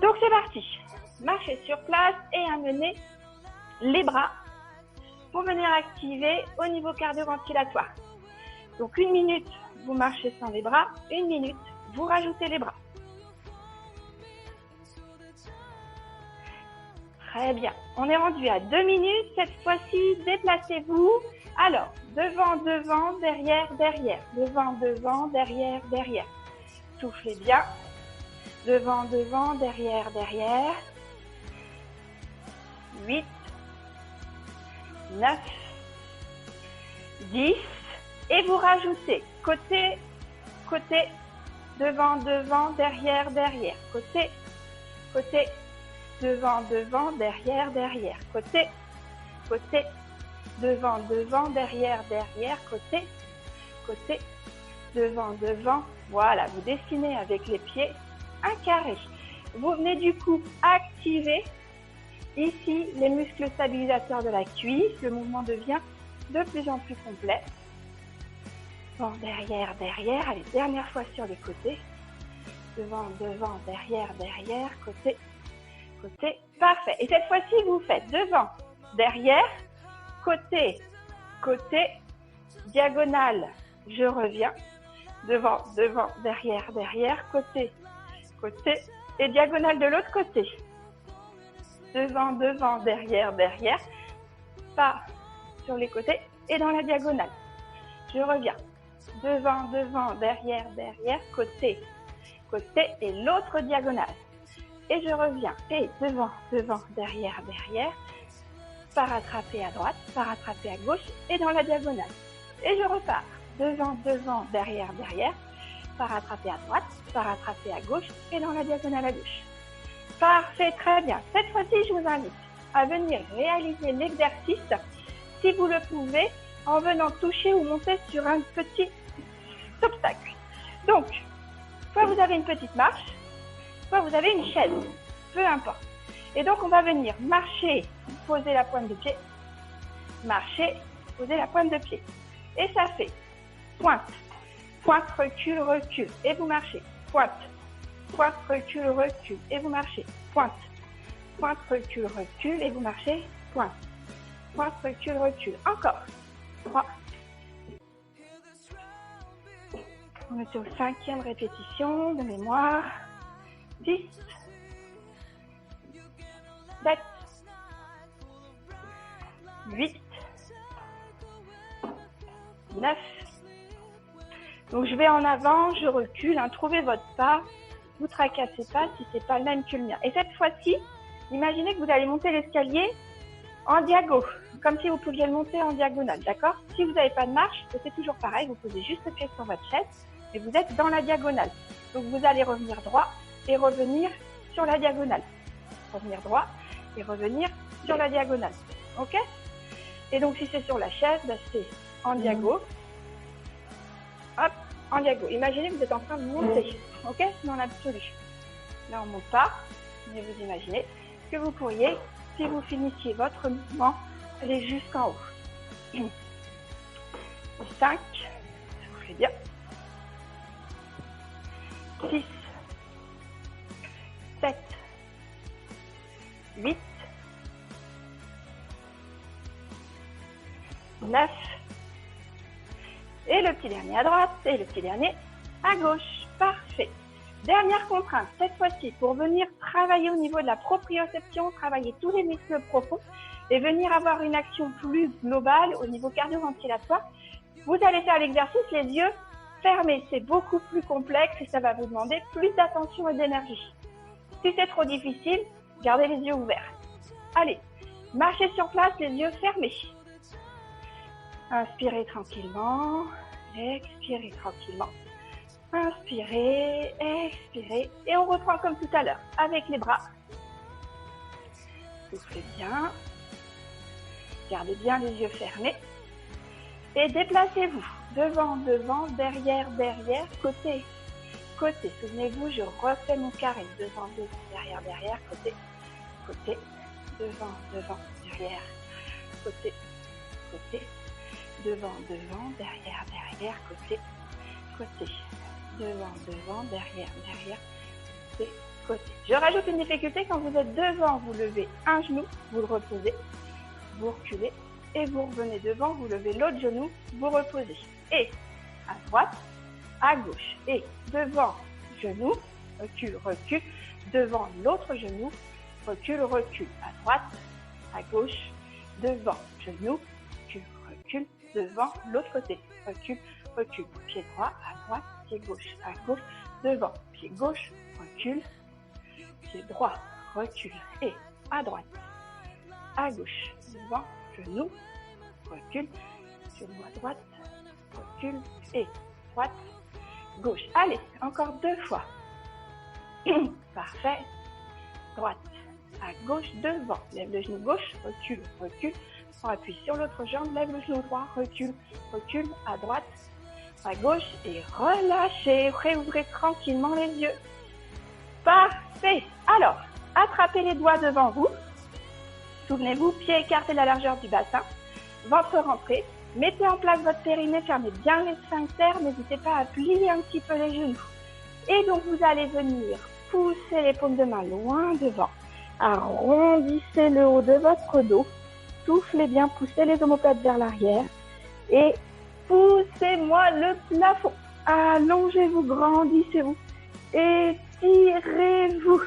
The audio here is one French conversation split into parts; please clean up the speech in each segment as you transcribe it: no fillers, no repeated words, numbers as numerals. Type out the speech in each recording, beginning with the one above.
Donc c'est parti. Marchez sur place et amenez les bras pour venir activer au niveau cardio-ventilatoire. Donc 1 minute, vous marchez sans les bras. 1 minute, vous rajoutez les bras. Très bien. On est rendu à 2 minutes. Cette fois-ci, déplacez-vous. Alors, devant, devant, derrière, derrière. Devant, devant, derrière, derrière. Soufflez bien. Devant, devant, derrière, derrière. 8, 9, 10. Et vous rajoutez côté, côté, devant, devant, derrière, derrière. Côté, côté, devant, devant, derrière, derrière. Côté, côté, devant, devant, derrière, derrière. Côté, côté, devant, devant. Voilà, vous dessinez avec les pieds un carré. Vous venez du coup activer ici les muscles stabilisateurs de la cuisse. Le mouvement devient de plus en plus complet. Bon, derrière, derrière. Allez, dernière fois sur les côtés. Devant, devant, derrière, derrière. Côté, côté. Parfait. Et cette fois-ci, vous faites devant, derrière, côté, côté, diagonale. Je reviens. Devant, devant, derrière, derrière. Côté, côté. Et diagonale de l'autre côté. Devant, devant, derrière, derrière. Pas sur les côtés et dans la diagonale. Je reviens. Devant, devant, derrière, derrière, côté, côté et l'autre diagonale. Et je reviens. Et devant, devant, derrière, derrière. Pas rattraper à droite, pas rattraper à gauche et dans la diagonale. Et je repars. Devant, devant, derrière, derrière. Pas rattraper à droite, pas rattraper à gauche et dans la diagonale à gauche. Parfait, très bien. Cette fois-ci, je vous invite à venir réaliser l'exercice, si vous le pouvez, en venant toucher ou monter sur un petit obstacle. Donc, soit vous avez une petite marche, soit vous avez une chaise, peu importe. Et donc, on va venir marcher, poser la pointe de pied, marcher, poser la pointe de pied. Et ça fait pointe, pointe, recule, recule. Et vous marchez, pointe, pointe, recule, recule. Et vous marchez, pointe, pointe, recule, recule. Et vous marchez, pointe, pointe, recule, recule. Encore. 3. On est au 5e répétition de mémoire. 6, 7, 8, 9. Donc je vais en avant, je recule, trouvez votre pas, vous tracassez pas si c'est pas le même que le mien. Et cette fois-ci, imaginez que vous allez monter l'escalier en diago, comme si vous pouviez le monter en diagonale, d'accord? Si vous n'avez pas de marche, c'est toujours pareil, vous posez juste le pied sur votre chaise et vous êtes dans la diagonale. Donc vous allez revenir droit et revenir sur la diagonale. Revenir droit et revenir sur la diagonale, ok? Et donc si c'est sur la chaise, c'est en diago. Hop, en diago. Imaginez que vous êtes en train de monter, ok? Dans l'absolu. Là, on ne monte pas, mais vous imaginez que vous pourriez, si vous finissiez votre mouvement, aller jusqu'en haut. 5, soufflez bien. 6, 7, 8, 9, et le petit dernier à droite, et le petit dernier à gauche. Parfait. Dernière contrainte, cette fois-ci, pour venir travailler au niveau de la proprioception, travailler tous les muscles profonds et venir avoir une action plus globale au niveau cardio-ventilatoire, vous allez faire l'exercice les yeux fermés. C'est beaucoup plus complexe et ça va vous demander plus d'attention et d'énergie. Si c'est trop difficile, gardez les yeux ouverts. Allez, marchez sur place, les yeux fermés. Inspirez tranquillement, expirez tranquillement. Inspirez, expirez. Et on reprend comme tout à l'heure, avec les bras. Soufflez bien. Gardez bien les yeux fermés. Et déplacez-vous. Devant, devant, derrière, derrière, côté, côté. Souvenez-vous, je refais mon carré. Devant, devant, derrière, derrière, côté, côté. Devant, devant, derrière, côté, côté. Devant, devant, derrière, derrière, côté, côté. Devant, devant, derrière, derrière, côté, côté. Je rajoute une difficulté, quand vous êtes devant, vous levez un genou, vous le reposez, vous reculez et vous revenez devant, vous levez l'autre genou, vous reposez. Et à droite, à gauche et devant, genou, recule, recule, devant l'autre genou, recule, recule, à droite, à gauche, devant, genou, recule, recule, devant l'autre côté, recule, recule, pied droit, à droite, pied gauche, à gauche, devant, pied gauche, recule, pied droit, recule et à droite, à gauche, devant, genou, recule, genou à droite, recule et droite, gauche. Allez, encore 2 fois. Parfait. Droite, à gauche, devant. Lève le genou gauche, recule, recule. On appuie sur l'autre jambe, lève le genou droit, recule, recule, à droite, à gauche et relâchez. Réouvrez tranquillement les yeux. Parfait. Alors, attrapez les doigts devant vous. Souvenez-vous, pieds écartés de la largeur du bassin, ventre rentré. Mettez en place votre périnée, fermez bien les sphincters, n'hésitez pas à plier un petit peu les genoux. Et donc, vous allez venir pousser les paumes de main loin devant. Arrondissez le haut de votre dos. Soufflez bien, poussez les omoplates vers l'arrière. Et poussez-moi le plafond. Allongez-vous, grandissez-vous. Étirez-vous.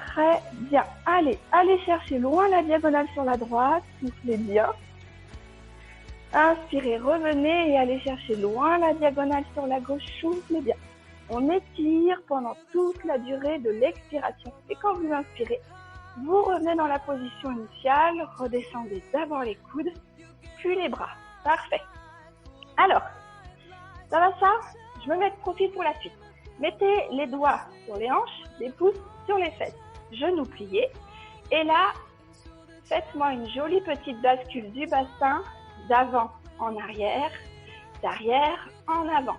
Très bien. Allez, allez chercher loin la diagonale sur la droite. Soufflez bien. Inspirez, revenez et allez chercher loin la diagonale sur la gauche. Soufflez bien. On étire pendant toute la durée de l'expiration. Et quand vous inspirez, vous revenez dans la position initiale. Redescendez d'abord les coudes, puis les bras. Parfait. Alors, ça va ça? Je me mets de profil pour la suite. Mettez les doigts sur les hanches, les pouces sur les fesses. Genoux pliés. Et là, faites-moi une jolie petite bascule du bassin, d'avant en arrière, d'arrière en avant.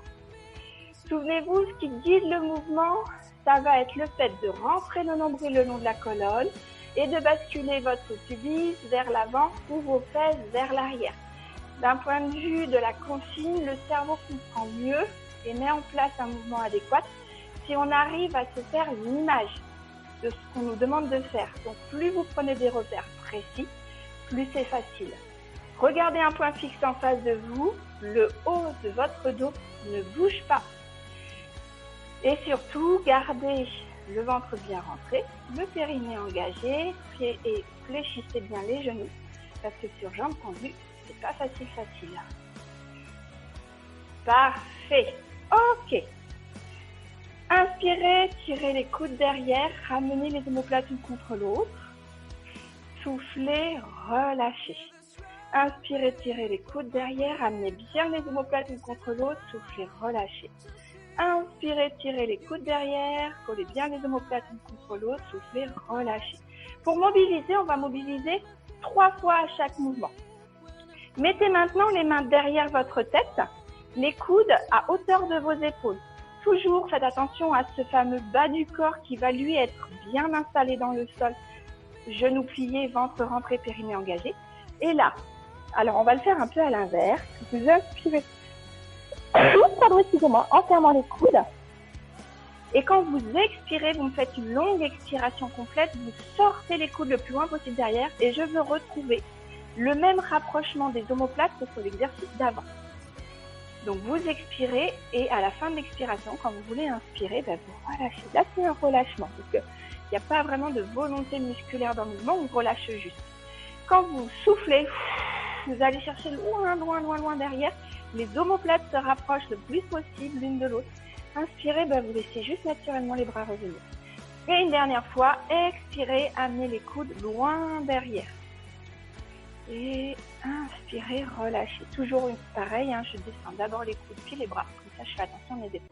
Souvenez-vous, ce qui guide le mouvement, ça va être le fait de rentrer le nombril le long de la colonne et de basculer votre pubis vers l'avant ou vos fesses vers l'arrière. D'un point de vue de la consigne, le cerveau comprend mieux et met en place un mouvement adéquat si on arrive à se faire une image de ce qu'on nous demande de faire. Donc plus vous prenez des repères précis, plus c'est facile. Regardez un point fixe en face de vous, le haut de votre dos ne bouge pas. Et surtout, gardez le ventre bien rentré, le périnée engagé, et fléchissez bien les genoux, parce que sur jambes tendues, c'est pas facile. Parfait. Ok. Inspirez, tirez les coudes derrière, ramenez les omoplates l'une contre l'autre. Soufflez, relâchez. Inspirez, tirez les coudes derrière, amenez bien les omoplates l'une contre l'autre, soufflez, relâchez. Inspirez, tirez les coudes derrière, collez bien les omoplates l'une contre l'autre, soufflez, relâchez. Pour mobiliser, on va mobiliser 3 fois à chaque mouvement. Mettez maintenant les mains derrière votre tête, les coudes à hauteur de vos épaules. Toujours faites attention à ce fameux bas du corps qui va lui être bien installé dans le sol. Genoux pliés, ventre rentré, périnée engagé. Et là, alors on va le faire un peu à l'inverse. Vous inspirez, pardon, excusez-moi, en fermant les coudes. Et quand vous expirez, vous me faites une longue expiration complète, vous sortez les coudes le plus loin possible derrière et je veux retrouver le même rapprochement des omoplates que sur l'exercice d'avant. Donc vous expirez et à la fin de l'expiration, quand vous voulez inspirer, vous relâchez. Là c'est un relâchement parce qu'il n'y a pas vraiment de volonté musculaire dans le mouvement, on relâche juste. Quand vous soufflez, vous allez chercher loin derrière. Les omoplates se rapprochent le plus possible l'une de l'autre. Inspirez, vous laissez juste naturellement les bras revenir. Et une dernière fois, expirez, amenez les coudes loin derrière. Et inspirez, relâchez. Toujours pareil, je descends d'abord les coudes puis les bras. Comme ça, je fais attention à mes épaules.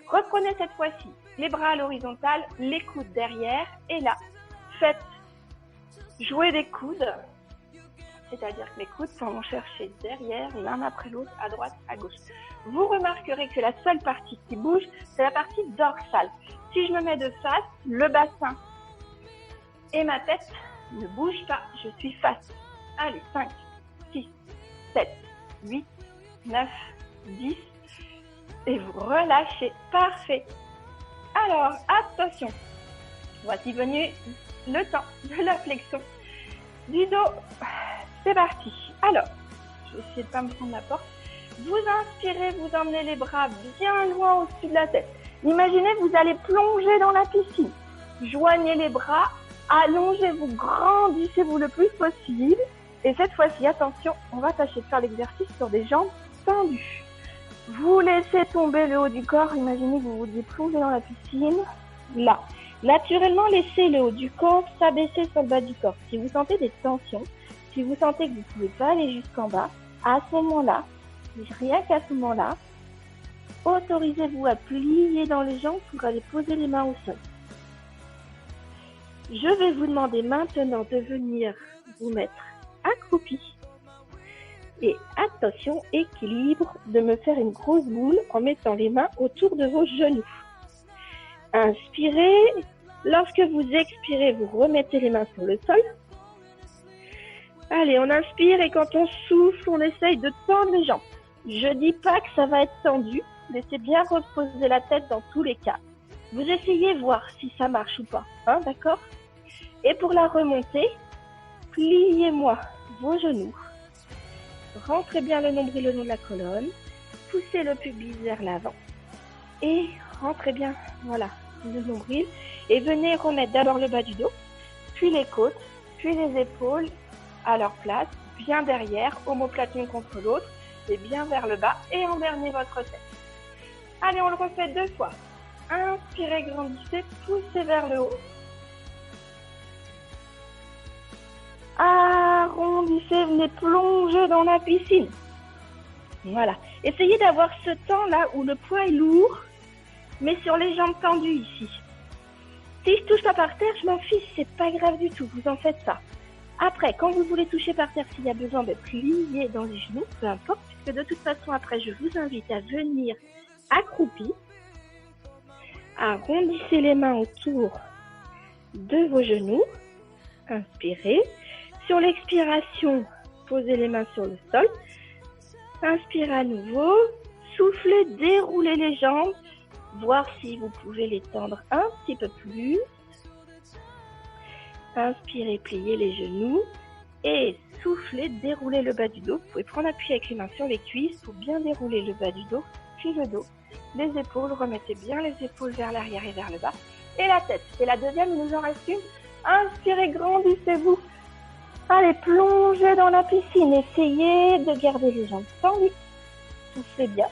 Reprenez cette fois-ci les bras à l'horizontale, les coudes derrière. Et là, faites jouer des coudes. C'est-à-dire que les coudes vont chercher derrière, l'un après l'autre, à droite, à gauche. Vous remarquerez que la seule partie qui bouge, c'est la partie dorsale. Si je me mets de face, le bassin et ma tête ne bougent pas. Je suis face. Allez, 5, 6, 7, 8, 9, 10. Et vous relâchez. Parfait. Alors, attention. Voici venu le temps de la flexion du dos. C'est parti. Alors, je vais essayer de ne pas me prendre la porte. Vous inspirez, vous emmenez les bras bien loin au-dessus de la tête. Imaginez, vous allez plonger dans la piscine. Joignez les bras, allongez-vous, grandissez-vous le plus possible. Et cette fois-ci, attention, on va tâcher de faire l'exercice sur des jambes tendues. Vous laissez tomber le haut du corps. Imaginez que vous vouliez plonger dans la piscine. Là. Naturellement, laissez le haut du corps s'abaisser sur le bas du corps. Si vous sentez des tensions, si vous sentez que vous ne pouvez pas aller jusqu'en bas, à ce moment-là, rien qu'à ce moment-là, autorisez-vous à plier dans les jambes pour aller poser les mains au sol. Je vais vous demander maintenant de venir vous mettre accroupi. Et attention, équilibre, de me faire une grosse boule en mettant les mains autour de vos genoux. Inspirez. Lorsque vous expirez, vous remettez les mains sur le sol. Allez, on inspire et quand on souffle, on essaye de tendre les jambes. Je ne dis pas que ça va être tendu. Laissez bien reposer la tête dans tous les cas. Vous essayez voir si ça marche ou pas. Hein, d'accord? Et pour la remontée, pliez-moi vos genoux. Rentrez bien le nombril le long de la colonne. Poussez le pubis vers l'avant. Et rentrez bien, voilà, le nombril. Et venez remettre d'abord le bas du dos, puis les côtes, puis les épaules à leur place, bien derrière, omoplate l'une contre l'autre, et bien vers le bas, et en dernier votre tête. Allez, on le refait 2 fois. Inspirez, grandissez, poussez vers le haut. Arrondissez, venez plonger dans la piscine. Voilà. Essayez d'avoir ce temps-là où le poids est lourd, mais sur les jambes tendues ici. Si je touche pas par terre, je m'en fiche, c'est pas grave du tout, vous en faites ça. Après, quand vous voulez toucher par terre, s'il y a besoin de plier dans les genoux, peu importe, puisque de toute façon, après, je vous invite à venir accroupi. Arrondissez les mains autour de vos genoux. Inspirez. Sur l'expiration, posez les mains sur le sol. Inspirez à nouveau. Soufflez, déroulez les jambes. Voir si vous pouvez les tendre un petit peu plus. Inspirez, pliez les genoux. Et soufflez, déroulez le bas du dos. Vous pouvez prendre appui avec les mains sur les cuisses pour bien dérouler le bas du dos, puis le dos. Les épaules, remettez bien les épaules vers l'arrière et vers le bas. Et la tête. C'est la deuxième, il nous en reste une. Inspirez, grandissez-vous. Allez, plongez dans la piscine. Essayez de garder les jambes tendues. Soufflez bien.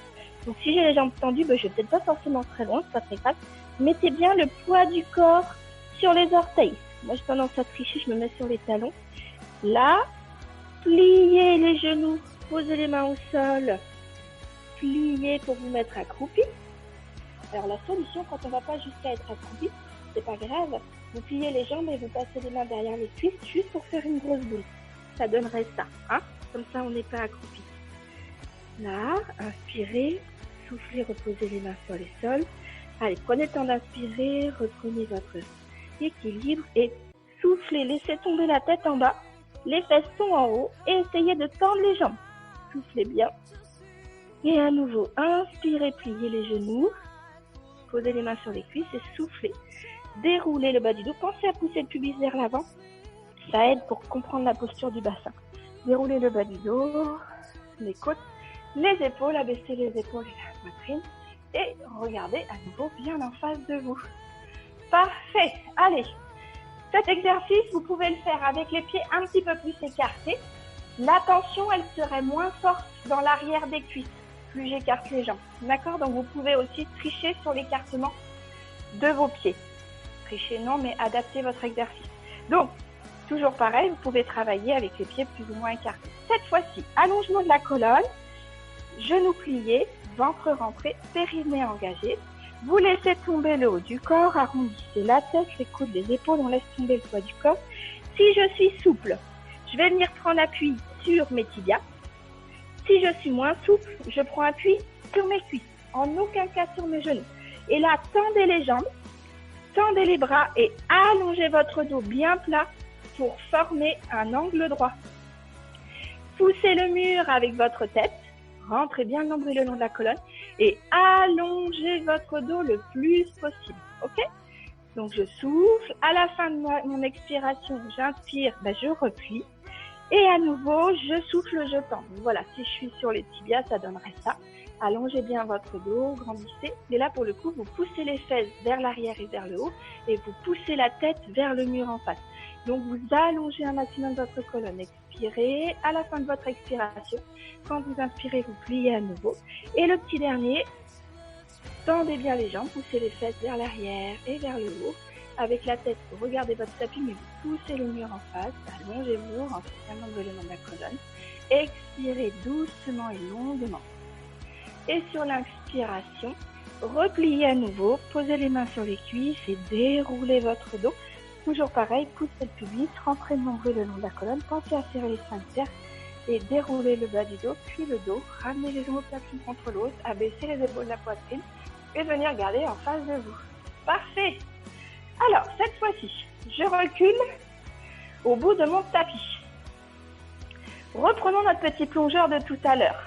Donc si j'ai les jambes tendues, je ne vais peut-être pas forcément très loin, c'est pas très grave. Mettez bien le poids du corps sur les orteils. Moi, j'ai tendance à tricher, je me mets sur les talons. Là, pliez les genoux, posez les mains au sol. Pliez pour vous mettre accroupi. Alors la solution, quand on ne va pas jusqu'à être accroupi, c'est pas grave. Vous pliez les jambes et vous passez les mains derrière les cuisses juste pour faire une grosse boule. Ça donnerait ça, hein? Comme ça, on n'est pas accroupi. Là, inspirez, soufflez, reposez les mains sur les sols. Allez, prenez le temps d'inspirer, reprenez votre équilibre et soufflez, laissez tomber la tête en bas. Les fesses sont en haut et essayez de tendre les jambes. Soufflez bien. Et à nouveau, inspirez, pliez les genoux. Posez les mains sur les cuisses et soufflez. Déroulez le bas du dos. Pensez à pousser le pubis vers l'avant. Ça aide pour comprendre la posture du bassin. Déroulez le bas du dos, les côtes, les épaules, abaissez les épaules et la poitrine. Et regardez à nouveau bien en face de vous. Parfait. Allez, cet exercice, vous pouvez le faire avec les pieds un petit peu plus écartés. La tension, elle serait moins forte dans l'arrière des cuisses. Plus j'écarte les jambes. D'accord? Donc, vous pouvez aussi tricher sur l'écartement de vos pieds. Tricher non, mais adaptez votre exercice. Donc, toujours pareil, vous pouvez travailler avec les pieds plus ou moins écartés. Cette fois-ci, allongement de la colonne, genoux pliés, ventre rentré, périnée engagé. Vous laissez tomber le haut du corps, arrondissez la tête, les coudes, les épaules, on laisse tomber le poids du corps. Si je suis souple, je vais venir prendre appui sur mes tibias. Si je suis moins souple, je prends appui sur mes cuisses, en aucun cas sur mes genoux. Et là, tendez les jambes, tendez les bras et allongez votre dos bien plat pour former un angle droit. Poussez le mur avec votre tête, rentrez bien le nombril le long de la colonne et allongez votre dos le plus possible. Ok? Donc, je souffle. À la fin de mon expiration, j'inspire, je replie. Et à nouveau, je souffle, je tends. Voilà, si je suis sur les tibias, ça donnerait ça. Allongez bien votre dos, grandissez. Et là, pour le coup, vous poussez les fesses vers l'arrière et vers le haut. Et vous poussez la tête vers le mur en face. Donc, vous allongez un maximum votre colonne. Expirez. À la fin de votre expiration, quand vous inspirez, vous pliez à nouveau. Et le petit dernier, tendez bien les jambes, poussez les fesses vers l'arrière et vers le haut. Avec la tête, vous regardez votre tapis, mais vous poussez le mur en face. Allongez-vous, rentrez bien le long de la colonne. Expirez doucement et longuement. Et sur l'inspiration, repliez à nouveau, posez les mains sur les cuisses et déroulez votre dos. Toujours pareil, poussez le pubis, rentrez le nombril le long de la colonne, pensez à serrer les sphincters et déroulez le bas du dos, puis le dos, ramenez les omoplates contre l'os, abaissez les épaules de la poitrine et venez regarder en face de vous. Parfait! Alors, cette fois-ci, je recule au bout de mon tapis. Reprenons notre petit plongeur de tout à l'heure.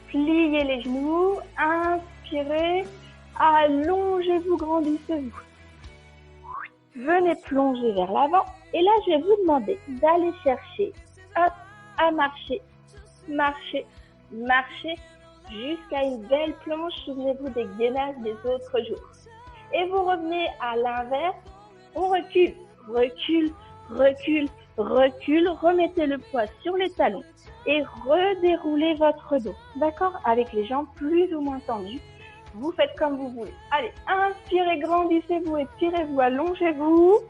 Pliez les genoux, inspirez, allongez-vous, grandissez-vous. Venez plonger vers l'avant. Et là, je vais vous demander d'aller chercher, hop, à marcher, marcher, marcher, jusqu'à une belle planche. Souvenez-vous des gainages des autres jours. Et vous revenez à l'inverse. On recule, recule, recule, recule. Remettez le poids sur les talons et redéroulez votre dos. D'accord? Avec les jambes plus ou moins tendues. Vous faites comme vous voulez. Allez, inspirez, grandissez-vous, étirez-vous, allongez-vous.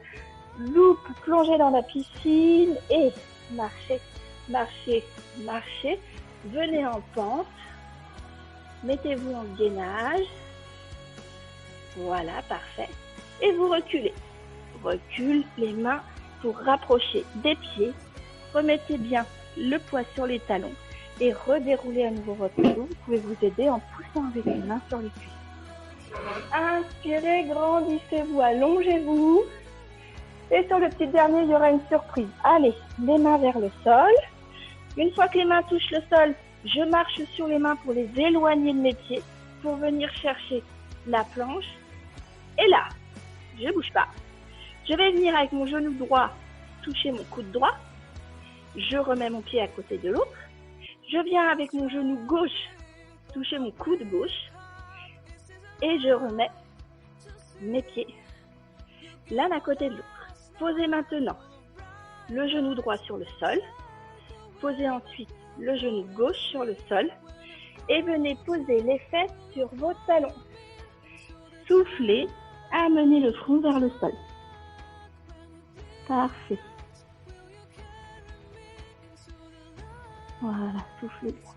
Loupe, plongez dans la piscine et marchez, marchez, marchez. Venez en pente. Mettez-vous en gainage. Voilà, parfait. Et vous reculez. Recule les mains pour rapprocher des pieds. Remettez bien le poids sur les talons et redéroulez à nouveau votre dos. Vous pouvez vous aider en poussant avec les mains sur les cuisses. Inspirez, grandissez-vous, allongez-vous. Et sur le petit dernier, il y aura une surprise. Allez, les mains vers le sol. Une fois que les mains touchent le sol, je marche sur les mains pour les éloigner de mes pieds, pour venir chercher la planche. Et là, je ne bouge pas. Je vais venir avec mon genou droit toucher mon coude droit. Je remets mon pied à côté de l'autre. Je viens avec mon genou gauche toucher mon coude gauche. Et je remets mes pieds l'un à côté de l'autre. Posez maintenant le genou droit sur le sol. Posez ensuite le genou gauche sur le sol. Et venez poser les fesses sur vos talons. Soufflez, amenez le front vers le sol. Parfait. Voilà, soufflez bien.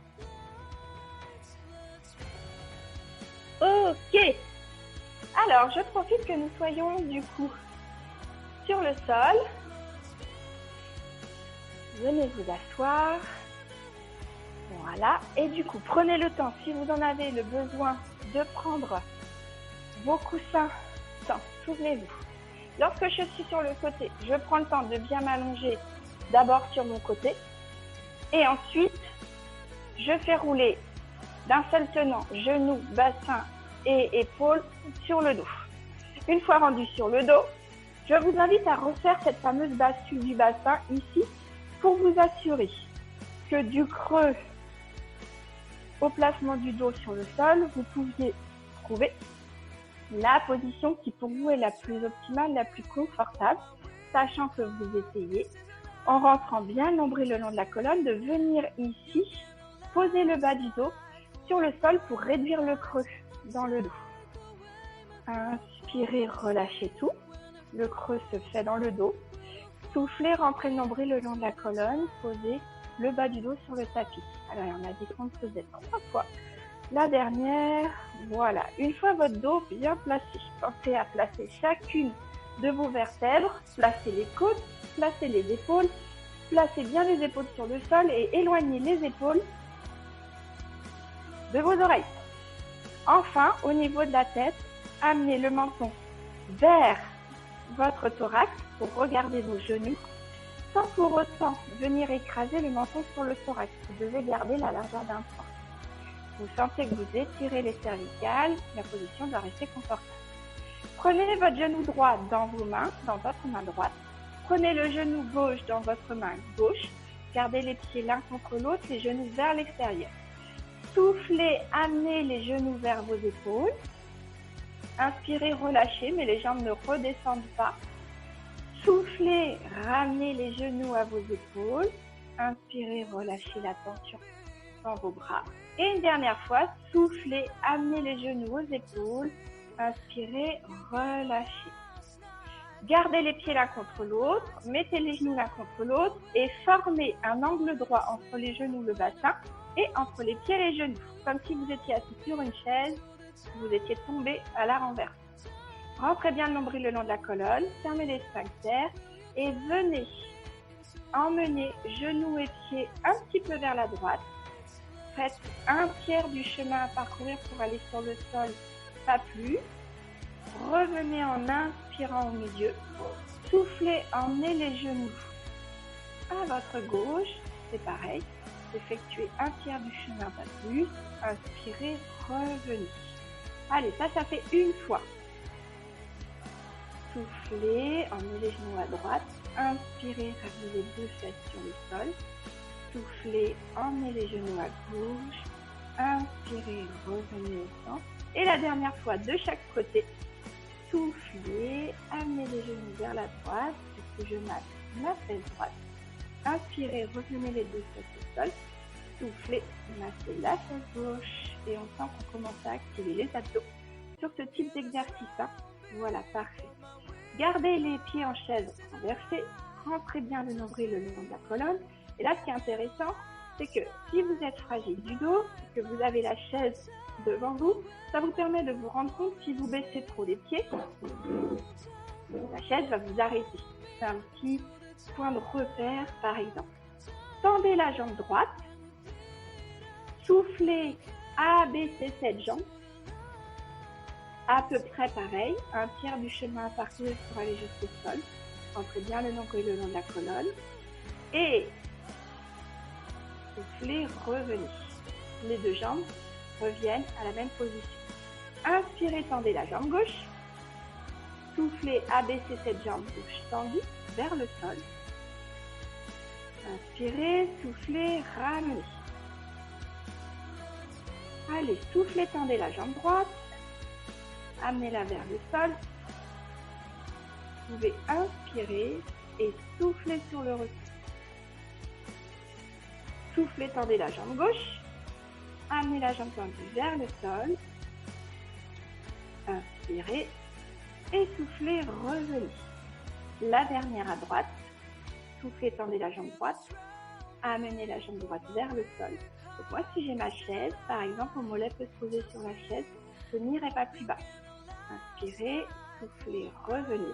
Ok. Alors, je profite que nous soyons du coup sur le sol. Venez vous asseoir. Voilà. Et du coup, prenez le temps, si vous en avez le besoin, de prendre vos coussins. Souvenez-vous. Lorsque je suis sur le côté, je prends le temps de bien m'allonger d'abord sur mon côté. Et ensuite, je fais rouler d'un seul tenant, genoux, bassin et épaules sur le dos. Une fois rendu sur le dos, je vous invite à refaire cette fameuse bascule du bassin ici pour vous assurer que du creux au placement du dos sur le sol, vous pouviez trouver la position qui pour vous est la plus optimale, la plus confortable, sachant que vous essayez, en rentrant bien le nombril le long de la colonne, de venir ici, poser le bas du dos sur le sol pour réduire le creux dans le dos. Inspirez, relâchez tout. Le creux se fait dans le dos. Soufflez, rentrez le nombril le long de la colonne, posez le bas du dos sur le tapis. Alors, on a dit qu'on le faisait 3 fois. La dernière, voilà. Une fois votre dos bien placé, pensez à placer chacune de vos vertèbres, placez les côtes, placez les épaules, placez bien les épaules sur le sol et éloignez les épaules de vos oreilles. Enfin, au niveau de la tête, amenez le menton vers votre thorax pour regarder vos genoux, sans pour autant venir écraser le menton sur le thorax. Vous devez garder la largeur d'un point. Vous sentez que vous étirez les cervicales, la position doit rester confortable. Prenez votre genou droit dans vos mains, dans votre main droite. Prenez le genou gauche dans votre main gauche. Gardez les pieds l'un contre l'autre, les genoux vers l'extérieur. Soufflez, amenez les genoux vers vos épaules. Inspirez, relâchez, mais les jambes ne redescendent pas. Soufflez, ramenez les genoux à vos épaules. Inspirez, relâchez la tension dans vos bras. Et une dernière fois, soufflez, amenez les genoux aux épaules. Inspirez, relâchez. Gardez les pieds l'un contre l'autre, mettez les genoux l'un contre l'autre et formez un angle droit entre les genoux, le bassin et entre les pieds et les genoux. Comme si vous étiez assis sur une chaise, vous étiez tombé à la renverse. Rentrez bien le nombril le long de la colonne, fermez les sphincters et venez emmener genoux et pieds un petit peu vers la droite. Faites un tiers du chemin à parcourir pour aller sur le sol, pas plus. Revenez en inspirant au milieu. Soufflez, emmenez les genoux à votre gauche. C'est pareil. Effectuez un tiers du chemin, pas plus. Inspirez, revenez. Allez, ça fait une fois. Soufflez, emmenez les genoux à droite. Inspirez, ramenez les deux fesses sur le sol. Soufflez, emmenez les genoux à gauche. Inspirez, revenez au centre. Et la dernière fois de chaque côté. Soufflez, amenez les genoux vers la droite, puisque je masse ma fesse droite. Inspirez, revenez les deux fesses au sol. Soufflez, massez la fesse gauche. Et on sent qu'on commence à activer les abdos sur ce type d'exercice. Voilà, parfait. Gardez les pieds en chaise renversée. Rentrez bien le nombril le long de la colonne. Et là, ce qui est intéressant, c'est que si vous êtes fragile du dos, que vous avez la chaise devant vous, ça vous permet de vous rendre compte si vous baissez trop les pieds, la chaise va vous arrêter. C'est un petit point de repère, par exemple. Tendez la jambe droite, soufflez, abaissez cette jambe, à peu près pareil, un tiers du chemin à parcourir pour aller jusqu'au sol. Rentrez bien le nombril le long de la colonne et soufflez, revenez. Les deux jambes reviennent à la même position. Inspirez, tendez la jambe gauche. Soufflez, abaissez cette jambe gauche tendue vers le sol. Inspirez, soufflez, ramenez. Allez, soufflez, tendez la jambe droite. Amenez-la vers le sol. Vous pouvez inspirer et souffler sur le retour. Soufflez, tendez la jambe gauche. Amenez la jambe tendue vers le sol. Inspirez et soufflez, revenez. La dernière à droite. Soufflez, tendez la jambe droite. Amenez la jambe droite vers le sol. Donc moi, si j'ai ma chaise, par exemple, mon mollet peut se poser sur la chaise. Je n'irai pas plus bas. Inspirez, soufflez, revenez.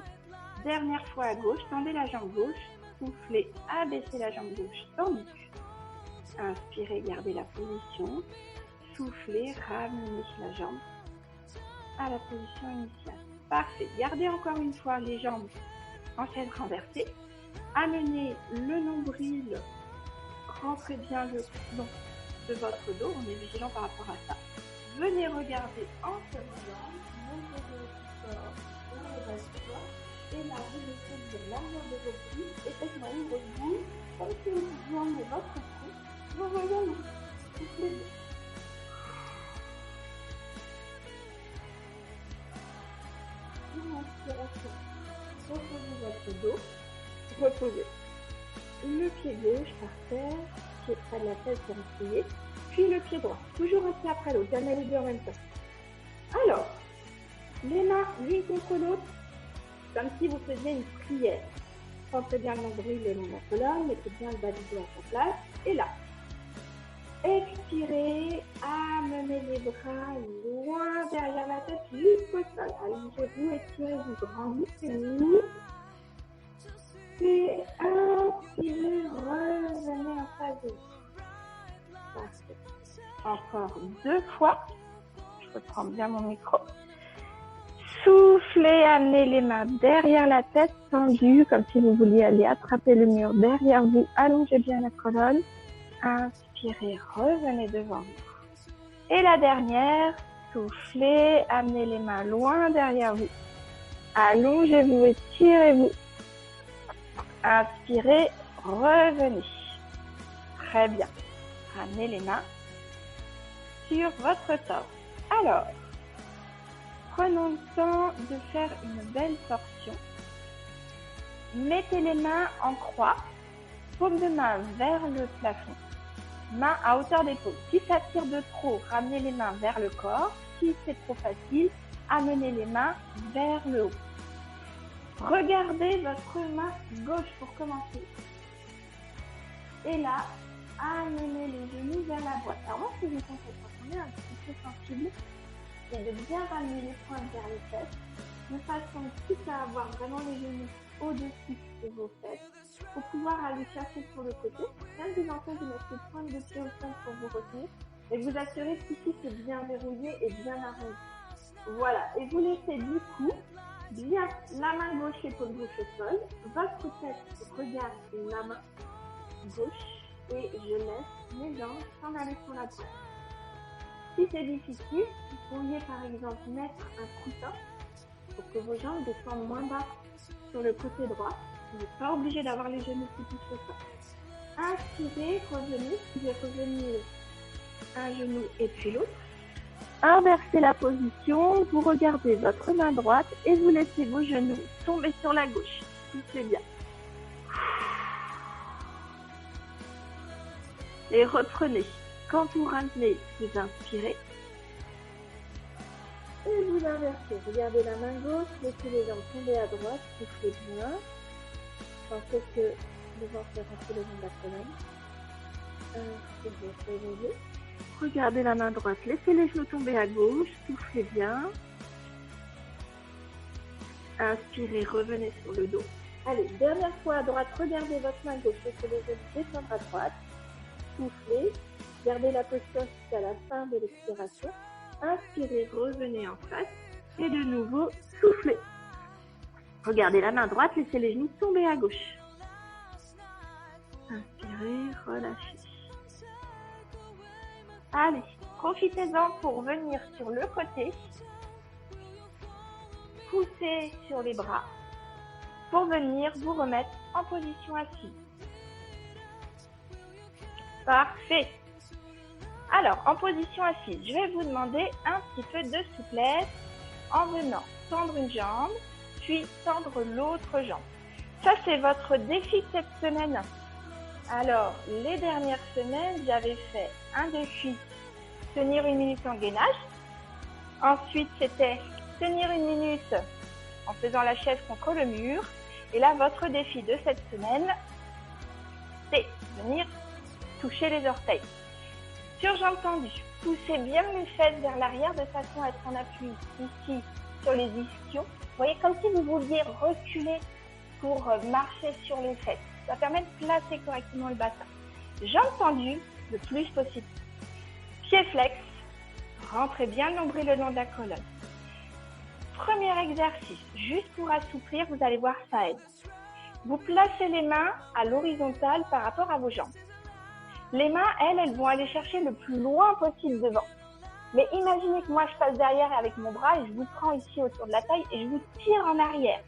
Dernière fois à gauche, tendez la jambe gauche. Soufflez, abaissez la jambe gauche tendue. Inspirez, gardez la position. Soufflez, ramenez la jambe à la position initiale. Parfait. Gardez encore une fois les jambes en chaise renversée. Amenez le nombril. Rentrez bien le long de votre dos. On est vigilant par rapport à ça. Venez regarder en ce moment. Montez le corps vers le bas du corps. Élargissez le coude de l'arrière de vos cuisses et faites-moi une grosse boule comme si vous joignez votre cou. Vous voyez, soufflez bien. Une inspiration. Reposez votre dos. Reposez le pied gauche par terre, pied près de la tête pour appuyer, puis le pied droit. Toujours un pied après l'autre, jamais les deux en même temps. Alors, les mains l'une contre l'autre, comme si vous faisiez une prière. Rentrez bien le nombril le long de la colonne, mettez bien le bas du dos à sa place. Et là, expirez, amenez les bras loin derrière la tête jusqu'au sol. Allongez-vous, étirez-vous, grandissez-vous. Et inspirez, revenez en face de vous. Parfait. Encore 2 fois. Je reprends bien mon micro. Soufflez, amenez les mains derrière la tête tendue, comme si vous vouliez aller attraper le mur derrière vous. Allongez bien la colonne. Inspirez, revenez devant vous. Et la dernière, soufflez, amenez les mains loin derrière vous. Allongez-vous, étirez-vous. Inspirez, revenez. Très bien. Ramenez les mains sur votre torse. Alors, prenons le temps de faire une belle torsion. Mettez les mains en croix, paume de main vers le plafond, main à hauteur d'épaule. Si ça tire de trop, ramenez les mains vers le corps. Si c'est trop facile, amenez les mains vers le haut. Regardez votre main gauche pour commencer. Et là, amenez les genoux vers la droite. Alors moi, ce que je conseille quand on est un petit peu sensible, c'est de bien ramener les pointes vers les fesses, de façon quitte à avoir vraiment les genoux au-dessus de vos fesses, pour pouvoir aller chercher sur le côté. Bien évidemment, vous mettez les pointes de pied au sol pour vous retenir, et vous assurez qu'ici c'est bien verrouillé et bien arrondi. Voilà, et vous laissez du coup bien la main gauche, l'épaule gauche au sol, votre tête regarde la main gauche, et je laisse mes jambes s'en aller sur la droite. Si c'est difficile, vous pourriez par exemple mettre un coussin pour que vos jambes descendent moins bas sur le côté droit. Vous n'êtes pas obligé d'avoir les genoux qui touchent le sol. Inspirez, revenez, vous pouvez revenir un genou et puis l'autre. Inversez la position, vous regardez votre main droite et vous laissez vos genoux tomber sur la gauche. Soufflez bien. Et reprenez. Quand vous ramenez, vous inspirez. Et vous inversez. Regardez la main gauche, laissez les jambes tomber à droite, soufflez bien. Pensez que le ventre est rentré le long de la colonne. Inspirez. Regardez la main droite, laissez les genoux tomber à gauche, soufflez bien. Inspirez, revenez sur le dos. Allez, dernière fois à droite, regardez votre main gauche, laissez les genoux descendre à droite. Soufflez, gardez la posture jusqu'à la fin de l'expiration. Inspirez, revenez en face et de nouveau soufflez. Regardez la main droite, laissez les genoux tomber à gauche. Inspirez, relâchez. Allez, profitez-en pour venir sur le côté. Poussez sur les bras pour venir vous remettre en position assise. Parfait. Alors, en position assise, je vais vous demander un petit peu de souplesse en venant tendre une jambe, puis tendre l'autre jambe. Ça, c'est votre défi cette semaine. Alors, les dernières semaines, j'avais fait un défi tenir 1 minute en gainage. Ensuite, c'était tenir 1 minute en faisant la chaise contre le mur. Et là, votre défi de cette semaine, c'est venir toucher les orteils. Sur jambes tendues, poussez bien les fesses vers l'arrière de façon à être en appui ici sur les ischios. Vous voyez, comme si vous vouliez reculer pour marcher sur les fesses. Ça permet de placer correctement le bassin. Jambes tendues le plus possible. Pieds flex, rentrez bien le nombril le long de la colonne. Premier exercice, juste pour assouplir, vous allez voir, ça aide. Vous placez les mains à l'horizontale par rapport à vos jambes. Les mains, elles vont aller chercher le plus loin possible devant. Mais imaginez que moi, je passe derrière avec mon bras et je vous prends ici autour de la taille et je vous tire en arrière.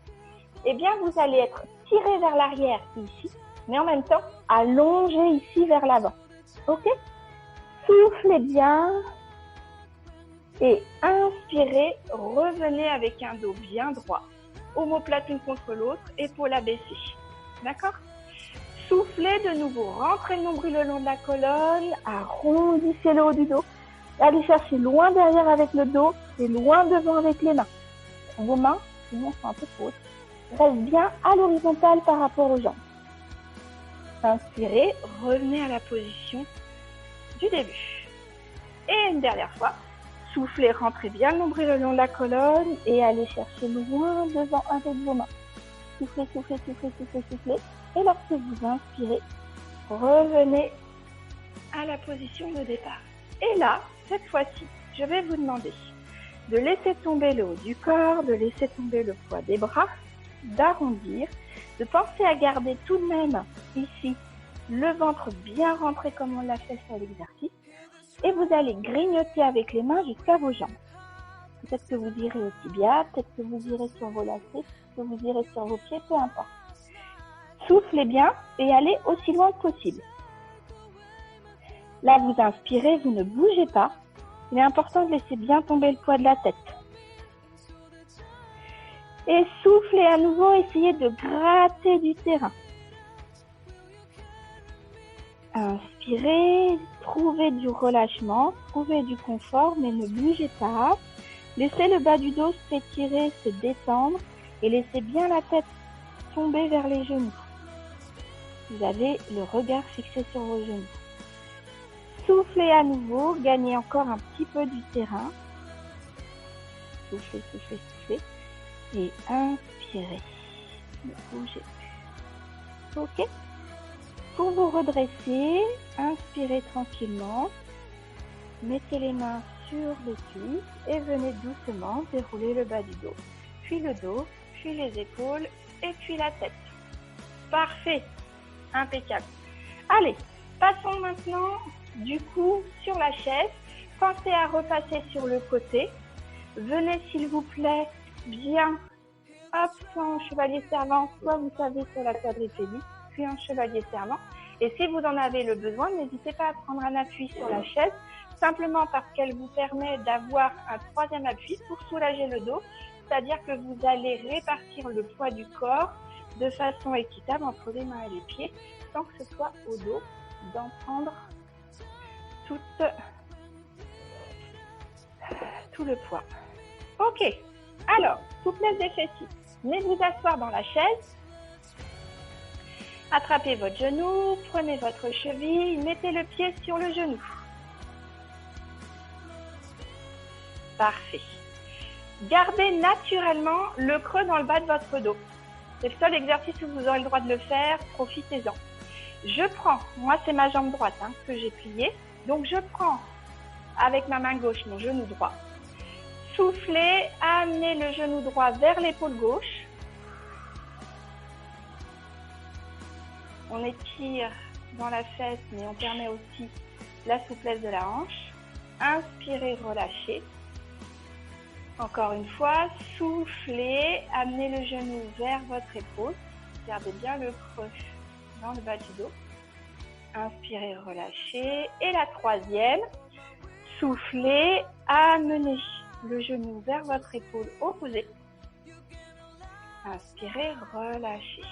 Eh bien, vous allez être tiré vers l'arrière ici, mais en même temps, allongé ici vers l'avant. Ok? Soufflez bien et inspirez, revenez avec un dos bien droit. Omoplate l'une contre l'autre, épaules abaissées. D'accord? Soufflez de nouveau, rentrez le nombril le long de la colonne, arrondissez le haut du dos. Allez chercher loin derrière avec le dos et loin devant avec les mains. Vos mains, sinon sont un peu fausses, restent bien à l'horizontale par rapport aux jambes. Inspirez, revenez à la position du début. Et une dernière fois, soufflez, rentrez bien le nombril le long de la colonne et allez chercher loin devant avec vos mains. Soufflez, soufflez, soufflez, soufflez, soufflez. Et lorsque vous inspirez, revenez à la position de départ. Et là, cette fois-ci, je vais vous demander de laisser tomber le haut du corps, de laisser tomber le poids des bras, d'arrondir, de penser à garder tout de même ici le ventre bien rentré comme on l'a fait sur l'exercice. Et vous allez grignoter avec les mains jusqu'à vos jambes. Peut-être que vous irez au tibia, peut-être que vous irez sur vos lacets, peut-être que vous irez sur vos pieds, peu importe. Soufflez bien et allez aussi loin que possible. Là, vous inspirez, vous ne bougez pas. Il est important de laisser bien tomber le poids de la tête. Et soufflez à nouveau, essayez de gratter du terrain. Inspirez, trouvez du relâchement, trouvez du confort, mais ne bougez pas. Laissez le bas du dos s'étirer, se détendre et laissez bien la tête tomber vers les genoux. Vous avez le regard fixé sur vos genoux. Soufflez à nouveau, gagnez encore un petit peu du terrain. Soufflez, soufflez, soufflez. Et inspirez. Ne bougez plus. Ok? Pour vous redresser, inspirez tranquillement. Mettez les mains sur les cuisses et venez doucement dérouler le bas du dos. Puis le dos, puis les épaules et puis la tête. Parfait. Impeccable. Allez, passons maintenant du coup sur la chaise. Pensez à repasser sur le côté. Venez s'il vous plaît bien, hop, soit en chevalier servant, soit vous savez sur la quadriplégie, puis en chevalier servant. Et si vous en avez le besoin, n'hésitez pas à prendre un appui sur la chaise, simplement parce qu'elle vous permet d'avoir un troisième appui pour soulager le dos, c'est-à-dire que vous allez répartir le poids du corps de façon équitable entre les mains et les pieds, sans que ce soit au dos d'en prendre tout le poids. Ok, alors, souplesse des fessiers. Venez vous asseoir dans la chaise. Attrapez votre genou, prenez votre cheville, mettez le pied sur le genou. Parfait. Gardez naturellement le creux dans le bas de votre dos. C'est le seul exercice où vous aurez le droit de le faire, profitez-en. Je prends, moi c'est ma jambe droite que j'ai pliée, donc je prends avec ma main gauche mon genou droit. Soufflez, amenez le genou droit vers l'épaule gauche. On étire dans la fesse, mais on permet aussi la souplesse de la hanche. Inspirez, relâchez. Encore une fois, soufflez, amenez le genou vers votre épaule. Gardez bien le creux dans le bas du dos. Inspirez, relâchez. Et la troisième, soufflez, amenez le genou vers votre épaule opposée. Inspirez, relâchez.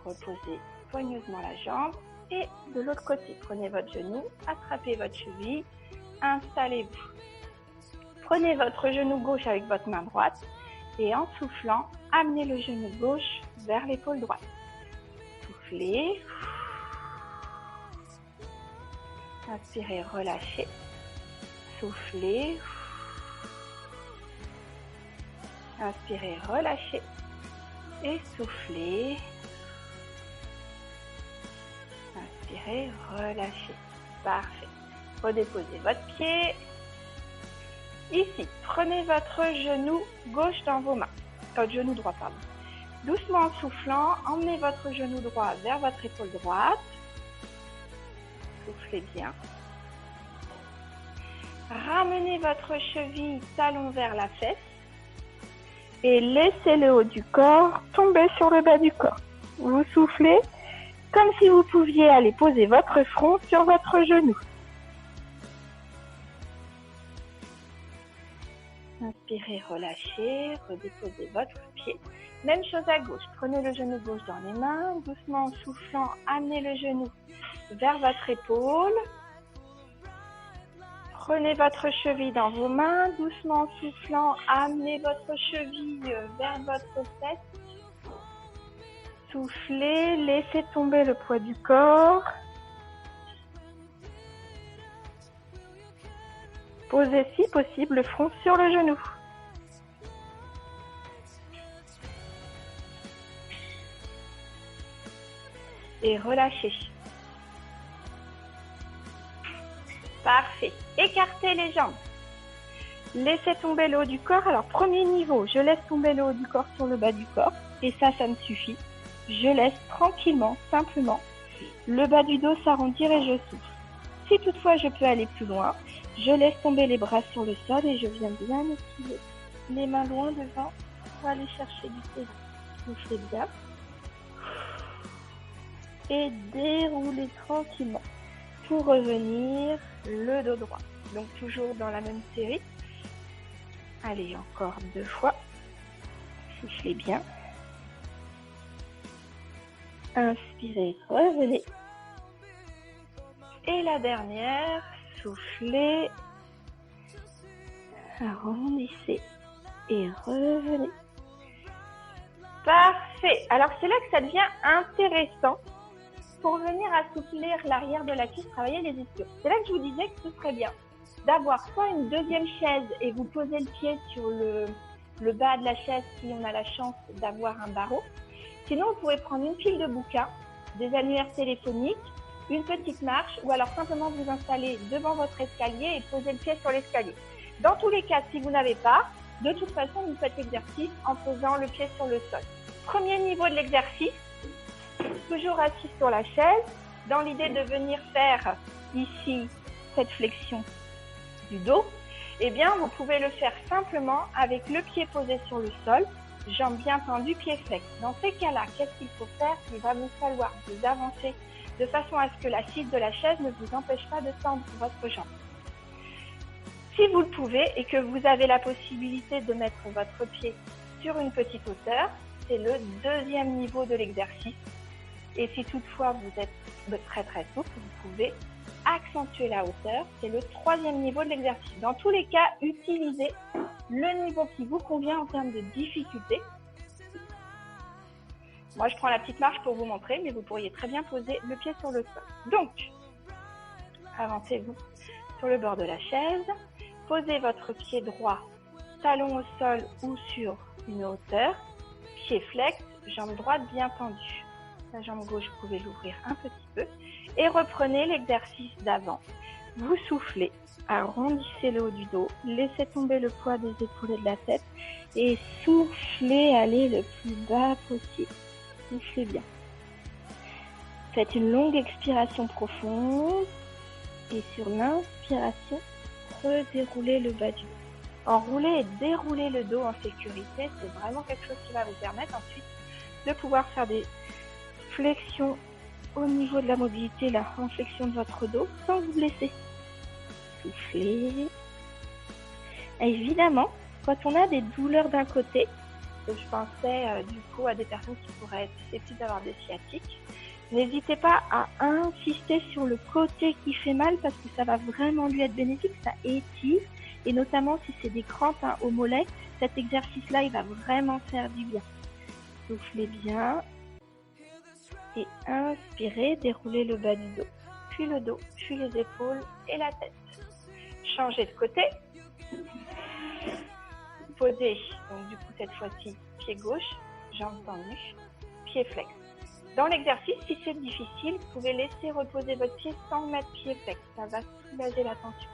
Reposez soigneusement la jambe. Et de l'autre côté, prenez votre genou, attrapez votre cheville, installez-vous. Prenez votre genou gauche avec votre main droite et en soufflant, amenez le genou gauche vers l'épaule droite. Soufflez. Inspirez, relâchez. Soufflez. Inspirez, relâchez. Et soufflez. Inspirez, relâchez. Parfait. Redéposez votre pied. Ici, prenez votre genou gauche dans vos mains. Votre genou droit, pardon. Doucement en soufflant, emmenez votre genou droit vers votre épaule droite. Soufflez bien. Ramenez votre cheville talon vers la fesse. Et laissez le haut du corps tomber sur le bas du corps. Vous soufflez comme si vous pouviez aller poser votre front sur votre genou. Inspirez, relâchez, redéposez votre pied. Même chose à gauche, prenez le genou gauche dans les mains, doucement en soufflant, amenez le genou vers votre épaule. Prenez votre cheville dans vos mains, doucement en soufflant, amenez votre cheville vers votre fesse. Soufflez, laissez tomber le poids du corps. Posez si possible le front sur le genou. Et relâchez. Parfait. Écartez les jambes. Laissez tomber le haut du corps. Alors, premier niveau, je laisse tomber le haut du corps sur le bas du corps. Et ça me suffit. Je laisse tranquillement, simplement, le bas du dos s'arrondir et je souffle. Si toutefois je peux aller plus loin, je laisse tomber les bras sur le sol et je viens bien esquiver les mains loin devant pour aller chercher du pédale. Soufflez bien. Et déroulez tranquillement pour revenir le dos droit. Donc toujours dans la même série. Allez, encore 2 fois. Soufflez bien. Inspirez, revenez. Et la dernière, soufflez, arrondissez et revenez. Parfait. Alors c'est là que ça devient intéressant pour venir assouplir l'arrière de la cuisse, travailler les ischios. C'est là que je vous disais que ce serait bien d'avoir soit une deuxième chaise et vous posez le pied sur le bas de la chaise si on a la chance d'avoir un barreau. Sinon, vous pouvez prendre une pile de bouquins, des annuaires téléphoniques, une petite marche ou alors simplement vous installer devant votre escalier et poser le pied sur l'escalier. Dans tous les cas, si vous n'avez pas, de toute façon, vous faites l'exercice en posant le pied sur le sol. Premier niveau de l'exercice, toujours assis sur la chaise, dans l'idée de venir faire ici cette flexion du dos, eh bien, vous pouvez le faire simplement avec le pied posé sur le sol, jambes bien tendues, pieds flex. Dans ces cas-là, qu'est-ce qu'il faut faire? Il va vous falloir vous avancer de façon à ce que l'assise de la chaise ne vous empêche pas de tendre votre jambe. Si vous le pouvez et que vous avez la possibilité de mettre votre pied sur une petite hauteur, c'est le deuxième niveau de l'exercice. Et si toutefois vous êtes très très souple, vous pouvez accentuer la hauteur, c'est le troisième niveau de l'exercice. Dans tous les cas, utilisez le niveau qui vous convient en termes de difficulté. Moi, je prends la petite marche pour vous montrer, mais vous pourriez très bien poser le pied sur le sol. Donc, avancez-vous sur le bord de la chaise, posez votre pied droit, talon au sol ou sur une hauteur, pied flex, jambe droite bien tendue. La jambe gauche, vous pouvez l'ouvrir un petit peu et reprenez l'exercice d'avant. Vous soufflez, arrondissez le haut du dos, laissez tomber le poids des épaules et de la tête et soufflez, allez le plus bas possible. Soufflez bien. Faites une longue expiration profonde et sur l'inspiration, redéroulez le bas du dos. Enroulez et déroulez le dos en sécurité, c'est vraiment quelque chose qui va vous permettre ensuite de pouvoir faire des flexions au niveau de la mobilité, la flexion de votre dos sans vous blesser. Soufflez. Et évidemment, quand on a des douleurs d'un côté, je pensais du coup à des personnes qui pourraient être susceptibles d'avoir des sciatiques, n'hésitez pas à insister sur le côté qui fait mal parce que ça va vraiment lui être bénéfique, ça étire et notamment si c'est des crampes au mollet, cet exercice-là il va vraiment faire du bien. Soufflez bien. Et inspirez, déroulez le bas du dos, puis le dos, puis les épaules et la tête. Changez de côté. Posez, donc du coup cette fois-ci, pied gauche, jambes tendues, pied flex. Dans l'exercice, si c'est difficile, vous pouvez laisser reposer votre pied sans mettre pied flex. Ça va soulager la tension.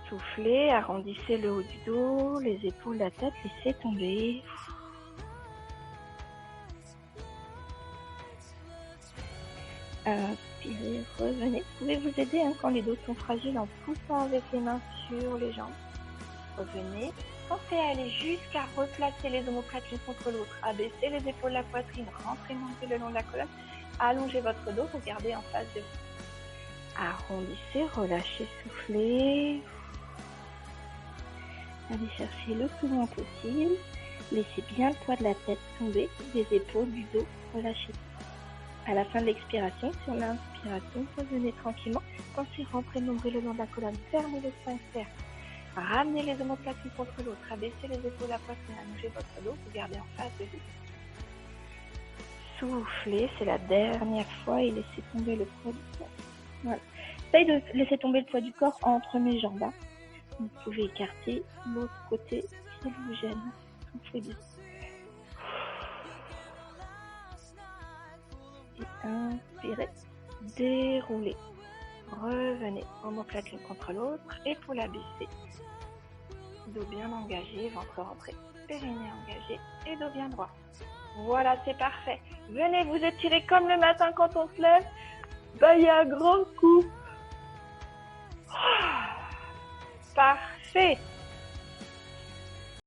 Soufflez, arrondissez le haut du dos, les épaules, la tête, laissez tomber. Inspirez, revenez. Vous pouvez vous aider quand les dos sont fragiles en poussant avec les mains sur les jambes. Revenez. Pensez à aller jusqu'à replacer les omoplates l'une contre l'autre. Abaissez les épaules, la poitrine, rentrez, montez le long de la colonne. Allongez votre dos, regardez en face de vous. Arrondissez, relâchez, soufflez. Allez chercher le plus loin possible. Laissez bien le poids de la tête tomber, des épaules, du dos, relâchez. À la fin de l'expiration, sur l'inspiration, revenez tranquillement. Pensez rentrer, nombril le long de la colonne, fermez le sphincter. Ramenez les omoplates l'une contre l'autre, abaissez les épaules, la poitrine, allongez votre dos, vous gardez en face de vous. Soufflez, c'est la dernière fois et laissez tomber le poids du corps. Voilà. Essayez de laisser tomber le poids du corps entre mes jambes. Vous pouvez écarter l'autre côté si vous gêne. Soufflez bien. Et inspirez, déroulez, revenez, omoplate l'une contre l'autre, épaules abaissées, dos bien engagé, ventre rentré, périnée engagé et dos bien droit. Voilà, c'est parfait. Venez vous étirer comme le matin quand on se lève. Baillez un grand coup. Parfait.